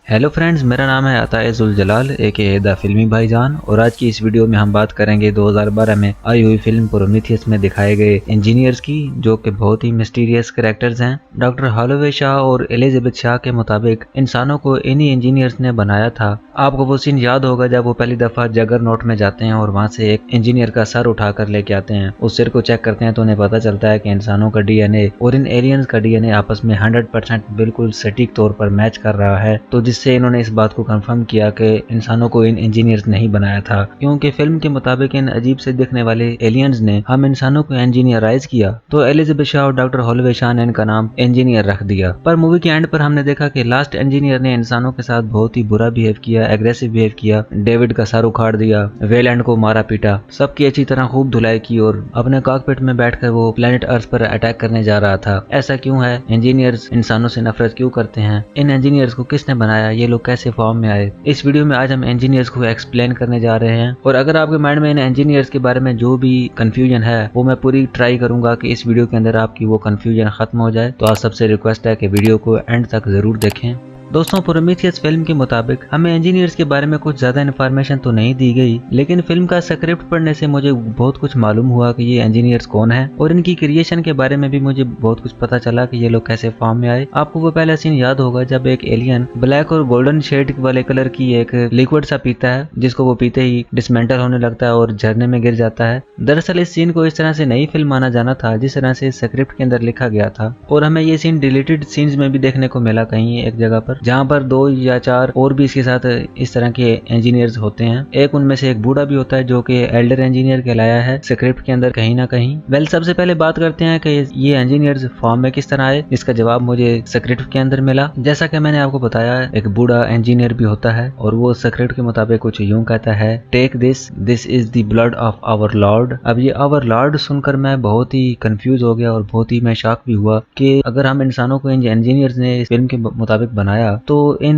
Hello friends, मेरा नाम है अतायुल जलाल ए द फिल्मी भाईजान और आज की इस वीडियो में हम बात करेंगे 2012 में आई हुई फिल्म प्रोमीथियस में दिखाए गए इंजीनियर्स की, जो कि बहुत ही मिस्टीरियस कैरेक्टर्स हैं। डॉक्टर हॉलोवे शाह और एलिजाबेथ शाह के मुताबिक इंसानों को इन्हीं इंजीनियर्स ने बनाया था। आपको वो सीन याद होगा जब वो पहली दफा जगरनॉट में जाते हैं और वहां से एक इंजीनियर का सर उठाकर लेके आते हैं। उस सिर को चेक करते हैं तो उन्हें पता चलता है कि इंसानों का डीएनए और इन एलियंस का डीएनए आपस में 100% बिल्कुल सटीक तौर पर मैच कर रहा है। तो जिससे इन्होंने इस बात को कंफर्म किया कि इंसानों को इन इंजीनियर्स नहीं बनाया था, क्योंकि फिल्म के मुताबिक इन अजीब से दिखने वाले एलियंस ने हम इंसानों को इंजीनियराइज किया। तो एलिजाबेथ शाह और डॉक्टर हॉलोवे शाह ने इनका नाम इंजीनियर रख दिया। पर मूवी के एंड पर हमने देखा कि लास्ट इंजीनियर ने इंसानों के साथ बहुत ही बुरा बिहेव किया, एग्रेसिव बिहेव किया, डेविड का सर उखाड़ दिया, वेलैंड को मारा पीटा, सबकी अच्छी तरह खूब धुलाई की और अपने कॉकपिट में बैठकर वो प्लेनेट अर्थ पर अटैक करने जा रहा था। ऐसा क्यों है? इंजीनियर्स इंसानों से नफरत क्यों करते हैं? इन इंजीनियर्स को किसने बनाया? ये लोग कैसे फॉर्म में आए? इस वीडियो में आज हम इंजीनियर्स को एक्सप्लेन करने जा रहे हैं। और अगर आपके माइंड में इन इंजीनियर्स के बारे में जो भी कंफ्यूजन है वो मैं पूरी ट्राई करूंगा कि इस वीडियो के अंदर आपकी वो कंफ्यूजन खत्म हो जाए। तो आप सबसे रिक्वेस्ट है कि वीडियो को एंड तक जरूर देखें। दोस्तों, प्रोमीथियस फिल्म के मुताबिक हमें इंजीनियर्स के बारे में कुछ ज्यादा इन्फॉर्मेशन तो नहीं दी गई, लेकिन फिल्म का स्क्रिप्ट पढ़ने से मुझे बहुत कुछ मालूम हुआ कि ये इंजीनियर्स कौन है और इनकी क्रिएशन के बारे में भी मुझे बहुत कुछ पता चला कि ये लोग कैसे फॉर्म में आए। आपको वो पहला सीन याद होगा जब एक एलियन ब्लैक और गोल्डन शेड वाले कलर की एक लिक्विड सा पीता है, जिसको वो पीते ही डिसमेंटल होने लगता है और झरने में गिर जाता है। दरअसल इस सीन को इस तरह से नहीं फिल्म माना जाना था जिस तरह से स्क्रिप्ट के अंदर लिखा गया था, और हमें ये सीन डिलीटेड सीन्स में भी देखने को मिला कहीं एक जगह पर, जहाँ पर 2 या 4 और भी इसके साथ इस तरह के इंजीनियर्स होते हैं। एक उनमें से एक बूढ़ा भी होता है जो कि एल्डर इंजीनियर कहलाया है स्क्रिप्ट के अंदर कहीं ना कहीं। वेल, सबसे पहले बात करते हैं कि ये इंजीनियर्स फॉर्म में किस तरह आए। इसका जवाब मुझे स्क्रिप्ट के अंदर मिला। जैसा कि मैंने आपको बताया, एक बूढ़ा इंजीनियर भी होता है और वो स्क्रिप्ट के मुताबिक कुछ यूं कहता है, take this is the blood of our lord. अब ये आवर लॉर्ड सुनकर मैं बहुत ही कंफ्यूज हो गया और बहुत ही मैं शॉक भी हुआ कि अगर हम इंसानों को इन इंजीनियर्स ने इस फिल्म के मुताबिक बनाया तो इन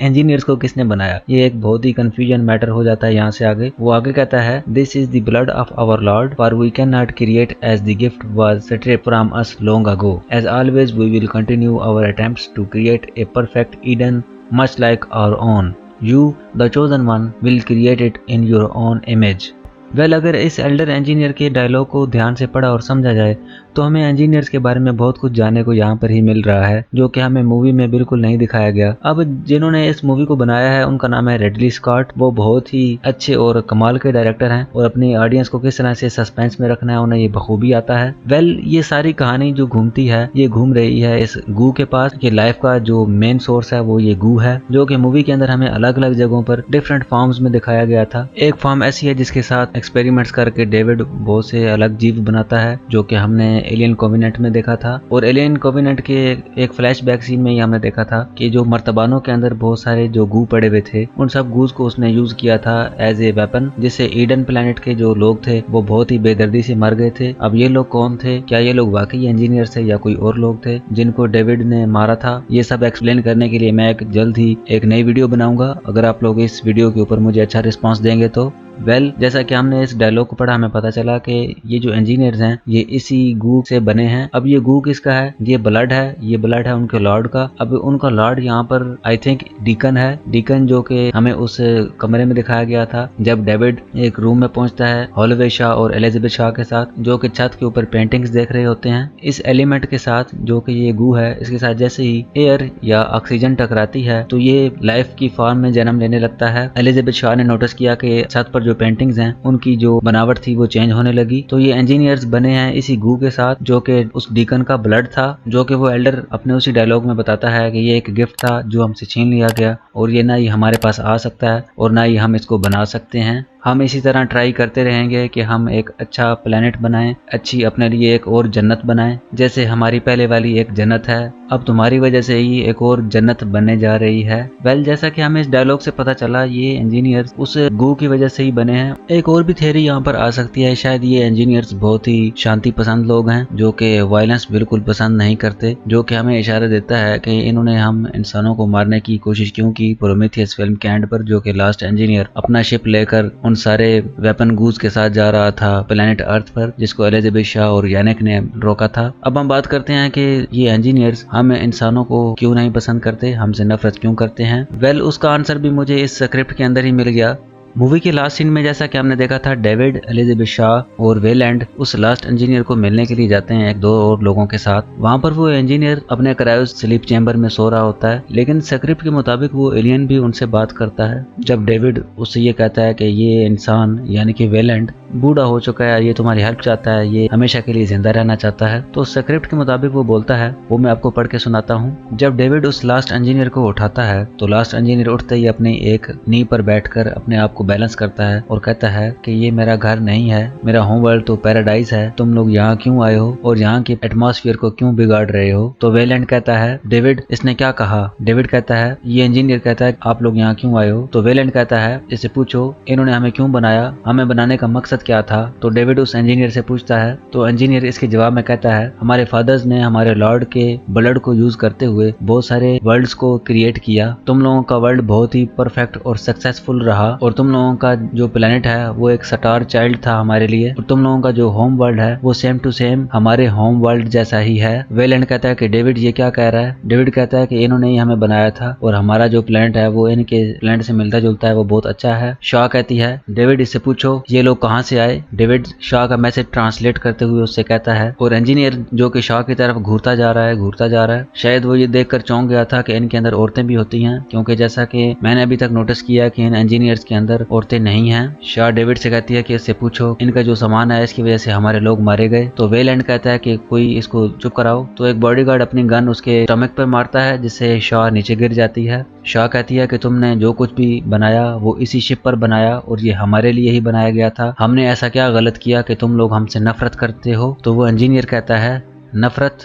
इंजीनियर्स को किसने बनाया? ये एक बहुत ही कंफ्यूजन मैटर हो जाता है। यहाँ से आगे वो आगे कहता है, this is the blood of our lord for we can not create as the gift was stripped from us long ago. As always we will continue our attempts to create a perfect Eden much like our own. You the chosen one will create it in your own image. Well, अगर इस Elder engineer के dialogue को ध्यान से पढ़ा और समझा जाए तो हमें इंजीनियर्स के बारे में बहुत कुछ जानने को यहाँ पर ही मिल रहा है, जो कि हमें मूवी में बिल्कुल नहीं दिखाया गया। अब जिन्होंने इस मूवी को बनाया है उनका नाम है रिडली स्कॉट। वो बहुत ही अच्छे और कमाल के डायरेक्टर हैं और अपनी ऑडियंस को किस तरह से सस्पेंस में रखना है उन्हें ये बखूबी आता है। वेल, ये सारी कहानी जो घूमती है ये घूम रही है इस गू के पास कि लाइफ का जो मेन सोर्स है वो ये गू है, जो कि मूवी के अंदर हमें अलग अलग जगहों पर डिफरेंट फॉर्म्स में दिखाया गया था। एक फॉर्म ऐसी है जिसके साथ एक्सपेरिमेंट्स करके डेविड बहुत से अलग जीव बनाता है, जो कि हमने एलियन कोविनेंट में देखा था। और एलियन कोविनेंट के एक फ्लैशबैक सीन में ही हमने देखा था कि जो मर्तबानों के अंदर बहुत सारे जो गू पड़े हुए थे उन सब गूज को उसने यूज किया था एज ए वेपन, जिससे ईडन प्लेनेट के जो लोग थे वो बहुत ही बेदर्दी से मर गए थे। अब ये लोग कौन थे? क्या ये लोग वाकई इंजीनियर थे या कोई और लोग थे जिनको डेविड ने मारा था? ये सब एक्सप्लेन करने के लिए मैं जल्द ही एक नई वीडियो बनाऊंगा। अगर आप लोग इस वीडियो के ऊपर मुझे अच्छा रिस्पॉन्स देंगे तो। वेल, जैसा कि हमने इस डायलॉग को पढ़ा हमें पता चला कि ये जो इंजीनियर्स हैं ये इसी गू से बने हैं। अब ये गू किसका है? ये ब्लड है, ये ब्लड है उनके लॉर्ड का। अब उनका लॉर्ड यहाँ पर आई थिंक डीकन है। डीकन जो कि हमें उस कमरे में दिखाया गया था जब डेविड एक रूम में पहुंचता है हॉलोवे शाह और एलिजाबेथ शाह के साथ, जो कि छत के ऊपर पेंटिंग्स देख रहे होते हैं। इस एलिमेंट के साथ जो कि ये गू है, इसके साथ जैसे ही एयर या ऑक्सीजन टकराती है तो ये लाइफ की फॉर्म में जन्म लेने लगता है। एलिजाबेथ शाह ने नोटिस किया कि छत पर जो पेंटिंग्स हैं उनकी जो बनावट थी वो चेंज होने लगी। तो ये इंजीनियर्स बने हैं इसी गू के साथ, जो कि उस डीकन का ब्लड था, जो कि वो एल्डर अपने उसी डायलॉग में बताता है कि ये एक गिफ्ट था जो हमसे छीन लिया गया और ये ना ही हमारे पास आ सकता है और ना ही हम इसको बना सकते हैं। हम इसी तरह ट्राई करते रहेंगे कि हम एक अच्छा प्लेनेट बनाएं, अच्छी अपने लिए एक और जन्नत बनाएं, जैसे हमारी पहले वाली एक जन्नत है अब तुम्हारी वजह से ही एक और जन्नत बनने जा रही है। वेल, जैसा कि हमें इस डायलॉग से पता चला ये इंजीनियर्स उस गू की वजह से ही बने हैं। एक और भी थ्योरी यहाँ पर आ सकती है, शायद ये इंजीनियर्स बहुत ही शांति पसंद लोग हैं जो कि वायलेंस बिल्कुल पसंद नहीं करते, जो कि हमें इशारा देता है कि इन्होंने हम इंसानों को मारने की कोशिश क्यों की प्रोमीथियस फिल्म के एंड पर, जो कि लास्ट इंजीनियर अपना शिप लेकर उन सारे वेपन गूज के साथ जा रहा था प्लेनेट अर्थ पर, जिसको एलिजाबेथ शाह और यानिक ने रोका था। अब हम बात करते हैं कि ये इंजीनियर्स हम इंसानों को क्यों नहीं पसंद करते, हमसे नफरत क्यों करते हैं। वेल, उसका आंसर भी मुझे इस स्क्रिप्ट के अंदर ही मिल गया। मूवी के लास्ट सीन में जैसा कि हमने देखा था, डेविड, एलिजाबेथ शाह और वेलैंड उस लास्ट इंजीनियर को मिलने के लिए जाते हैं एक दो और लोगों के साथ। वहां पर वो इंजीनियर अपने क्रायो स्लीप चैम्बर में सो रहा होता है, लेकिन स्क्रिप्ट के मुताबिक वो एलियन भी उनसे बात करता है। जब डेविड उससे ये कहता है कि ये इंसान यानी कि वेलैंड बूढ़ा हो चुका है, ये तुम्हारी हेल्प चाहता है, ये हमेशा के लिए जिंदा रहना चाहता है, तो स्क्रिप्ट के मुताबिक वो बोलता है, वो मैं आपको पढ़ के सुनाता हूँ। जब डेविड उस लास्ट इंजीनियर को उठाता है तो लास्ट इंजीनियर उठते ही अपनी एक नी पर बैठकर अपने आप को बैलेंस करता है और कहता है कि ये मेरा घर नहीं है, मेरा होम वर्ल्ड तो पैराडाइज है, तुम लोग यहाँ क्यों आए हो और यहाँ के एटमॉस्फेयर को क्यों बिगाड़ रहे हो। तो वेलैंड कहता है, डेविड इसने क्या कहा। डेविड कहता है, ये इंजीनियर कहता है आप लोग यहाँ क्यों आए हो। तो वेलैंड कहता है, इससे पूछो इन्होंने हमें क्यों बनाया, हमें बनाने का मकसद क्या था। तो डेविड उस इंजीनियर से पूछता है, तो इंजीनियर इसके जवाब में कहता है, हमारे फादर्स ने हमारे लॉर्ड के ब्लड को यूज करते हुए बहुत सारे वर्ल्ड्स को क्रिएट किया, तुम लोगों का वर्ल्ड बहुत ही परफेक्ट और सक्सेसफुल रहा और तुम लोगों का जो प्लेनेट है वो एक स्टार चाइल्ड था हमारे लिए, और तुम लोगों का जो होम वर्ल्ड है वो सेम टू सेम हमारे होम वर्ल्ड जैसा ही है। वेलैंड कहता है कि डेविड ये क्या कह रहा है। डेविड कहता है कि इन्होंने ही हमें बनाया था और हमारा जो प्लेनेट है वो इनके प्लेनेट से मिलता जुलता है, वो बहुत अच्छा है। शाह कहती है, डेविड इससे पूछो ये लोग कहाँ से आए। डेविड शाह का मैसेज ट्रांसलेट करते हुए उससे कहता है, और इंजीनियर जो कि शाह की तरफ घूरता जा रहा है, शायद वो ये देखकर चौंक गया था कि इनके अंदर औरतें भी होती हैं, क्योंकि जैसा कि मैंने अभी तक नोटिस किया कि इन इंजीनियर्स के अंदर औरतें नहीं हैं। शाह डेविड से कहती है कि इससे पूछो इनका जो सामान है इसकी वजह से हमारे लोग मारे गए। तो वेलैंड कहता है कि कोई इसको चुप कराओ। तो एक बॉडीगार्ड अपनी गन उसके स्टमक पर मारता है, जिससे शाह नीचे गिर जाती है। शाह कहती है कि तुमने जो कुछ भी बनाया वो इसी शिप पर बनाया और ये हमारे लिए ही बनाया गया था, हमने ऐसा क्या गलत किया कि तुम लोग हमसे नफरत करते हो। तो वो इंजीनियर कहता है, नफरत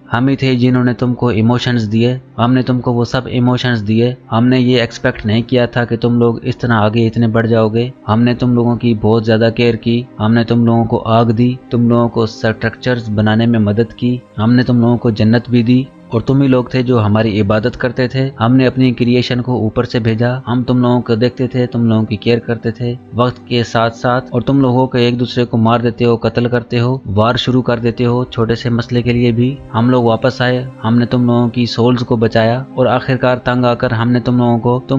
हम ही थे जिन्होंने तुमको इमोशंस दिए, हमने तुमको वो सब इमोशंस दिए, हमने ये एक्सपेक्ट नहीं किया था कि तुम लोग इस तरह आगे इतने बढ़ जाओगे, हमने तुम लोगों की बहुत ज़्यादा केयर की, हमने तुम लोगों को आग दी, तुम लोगों को स्ट्रक्चर्स बनाने में मदद की, हमने तुम लोगों को जन्नत भी दी और तुम ही लोग थे जो हमारी इबादत करते थे, हमने अपनी क्रिएशन को ऊपर से भेजा, हम तुम लोगों को देखते थे, तुम लोगों की केयर करते थे वक्त के साथ साथ, और तुम लोगों को एक दूसरे को मार देते हो, कत्ल करते हो, वार शुरू कर देते हो छोटे से मसले के लिए भी। हम लोग वापस आए, हमने तुम लोगों की सोल्स को बचाया और आखिरकार तंग आकर हमने तुम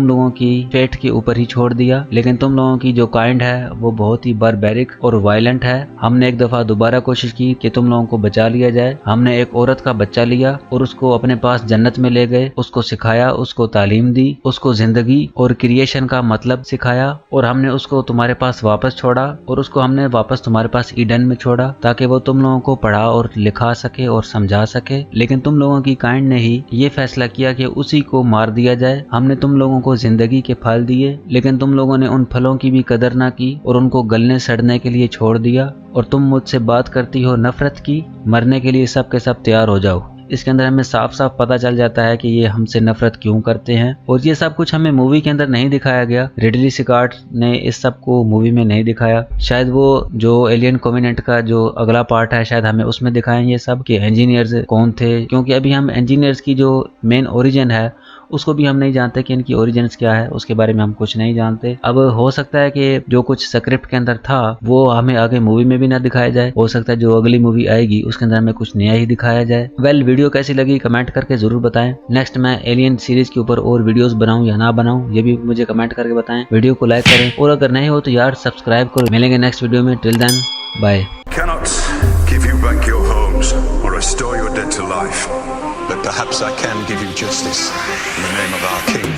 लोगों की फेट के ऊपर ही छोड़ दिया। लेकिन तुम लोगों की जो काइंड है वो बहुत ही बारबेरिक और वायलेंट है। हमने एक दफा दोबारा कोशिश की कि तुम लोगों को बचा लिया जाए, हमने एक औरत का बच्चा लिया और उसको अपने पास जन्नत में ले गए, उसको सिखाया, उसको तालीम दी, उसको जिंदगी और क्रिएशन का मतलब सिखाया, और हमने उसको तुम्हारे पास वापस छोड़ा और उसको हमने वापस तुम्हारे पास ईडन में छोड़ा ताकि वो तुम लोगों को पढ़ा और लिखा सके और समझा सके। लेकिन तुम लोगों की काइंड ने ही ये फैसला किया कि उसी को मार दिया जाए। हमने तुम लोगों को जिंदगी के फल दिए, लेकिन तुम लोगों ने उन फलों की भी कदर ना की और उनको गलने सड़ने के लिए छोड़ दिया, और तुम मुझसे बात करती हो नफरत की। मरने के लिए सब के सब तैयार हो जाओ। इसके अंदर हमें साफ साफ पता चल जाता है कि ये हमसे नफरत क्यों करते हैं, और ये सब कुछ हमें मूवी के अंदर नहीं दिखाया गया। रिडली स्कॉट ने इस सब को मूवी में नहीं दिखाया। शायद वो जो एलियन कॉवेनेंट का जो अगला पार्ट है शायद हमें उसमें दिखाएं ये सब कि इंजीनियर्स कौन थे, क्योंकि अभी हम इंजीनियर्स की जो मेन ओरिजिन है उसको भी हम नहीं जानते कि इनकी ओरिजिन्स क्या है, उसके बारे में हम कुछ नहीं जानते। अब हो सकता है कि जो कुछ स्क्रिप्ट के अंदर था वो हमें आगे मूवी में भी ना दिखाया जाए, हो सकता है जो अगली मूवी आएगी उसके अंदर हमें कुछ नया ही दिखाया जाए। वेल, वीडियो कैसी लगी कमेंट करके जरूर बताएं। नेक्स्ट मैं एलियन सीरीज के ऊपर और वीडियोस बनाऊं या ना बनाऊं ये भी मुझे कमेंट करके बताएं। वीडियो को लाइक करें और अगर नए हो तो यार सब्सक्राइब करो। मिलेंगे नेक्स्ट वीडियो में। Till then bye. Cannot give you back your homes or restore your dead to life, but perhaps I can give you justice in the name of our King.